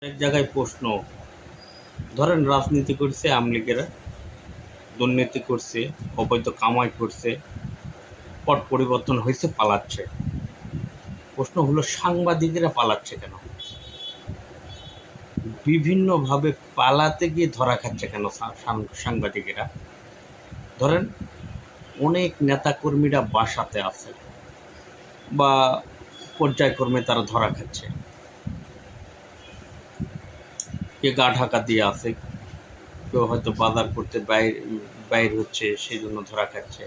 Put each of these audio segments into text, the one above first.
এক জায়গায় প্রশ্ন, ধরেন রাজনীতি করছে আমলিগেরা, দুর্নীতি করছে, অবৈধ কামাই করছে, পট পরিবর্তন হয়েছে, পালাচ্ছে। প্রশ্ন হলো সাংবাদিকেরা পালাচ্ছে কেন? বিভিন্নভাবে পালাতে গিয়ে ধরা খাচ্ছে কেন সাংবাদিকেরা? ধরেন অনেক নেতাকর্মীরা বাসাতে আছে বা পর্যায়ক্রমে তারা ধরা খাচ্ছে, কে গা ঢাকা দিয়ে আছে, কেউ হয়তো বাজার করতে বাইর হচ্ছে সেই জন্য ধরা খাচ্ছে,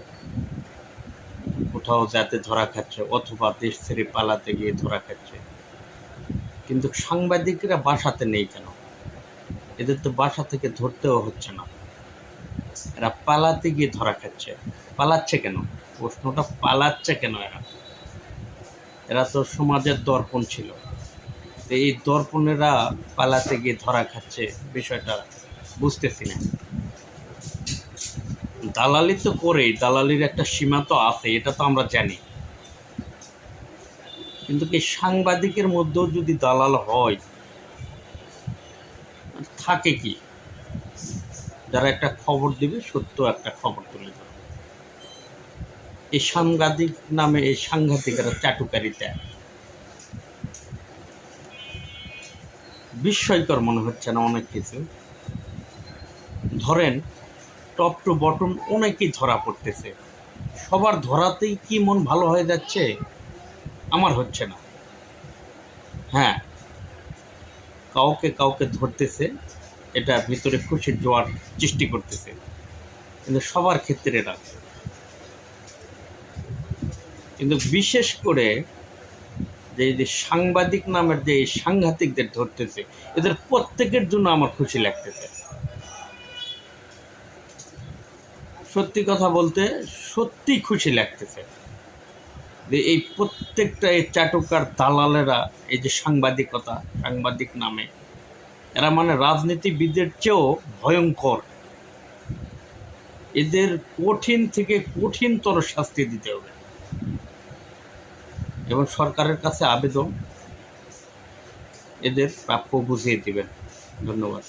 কোথাও যাতে ধরা খাচ্ছে, অথবা দেশ ছেড়ে পালাতে গিয়ে ধরা খাচ্ছে। কিন্তু সাংবাদিকরা বাসাতে নেই কেন? এদের তো বাসা থেকে ধরতেও হচ্ছে না, এরা পালাতে গিয়ে ধরা খাচ্ছে। পালাচ্ছে কেন? প্রশ্নটা পালাচ্ছে কেন? এরা তো সমাজের দর্পণ ছিল, এই দর্পণেরা পালাতে গিয়ে ধরা খাচ্ছে, বিষয়টা বুঝতেছি না। দালালি তো করেই, দালালির একটা সীমা তো আছে, এটা তো আমরা জানি। কিন্তু কি সাংবাদিকের মধ্যেও যদি দালাল হয়, থাকে কি? যারা একটা খবর দিবে, সত্য একটা খবর তুলে ধরবে। এই সাংবাদিক নামে এই সাংঘাতিকেরা চাটুকারিতা বিস্ময়কর মনে হচ্ছে না অনেক কিছু। ধরেন টপ টু বটম অনেকেই ধরা পড়তেছে, সবার ধরাতেই কি মন ভালো হয়ে যাচ্ছে? আমার হচ্ছে না। হ্যাঁ, কাউকে কাউকে ধরতেছে, এটা ভিতরে খুশির জোয়ার সৃষ্টি করতেছে, কিন্তু সবার ক্ষেত্রে না। কিন্তু বিশেষ করে যে সাংবাদিক নামের যে সাংঘাতিকদের ধরতেছে, এদের প্রত্যেকের জন্য আমার খুশি লাগতেছে। সত্যি কথা বলতে সত্যি খুশি লাগতেছে যে এই প্রত্যেকটা এই চাটুকার দালালেরা, এই যে সাংবাদিকতা, সাংবাদিক নামে এরা মানে রাজনীতিবিদদের চেয়েও ভয়ঙ্কর। এদের কঠিন থেকে কঠিনতর শাস্তি দিতে হবে এবং সরকারের কাছে আবেদন, এদের প্রাপ্য বুঝিয়ে দিবেন। ধন্যবাদ।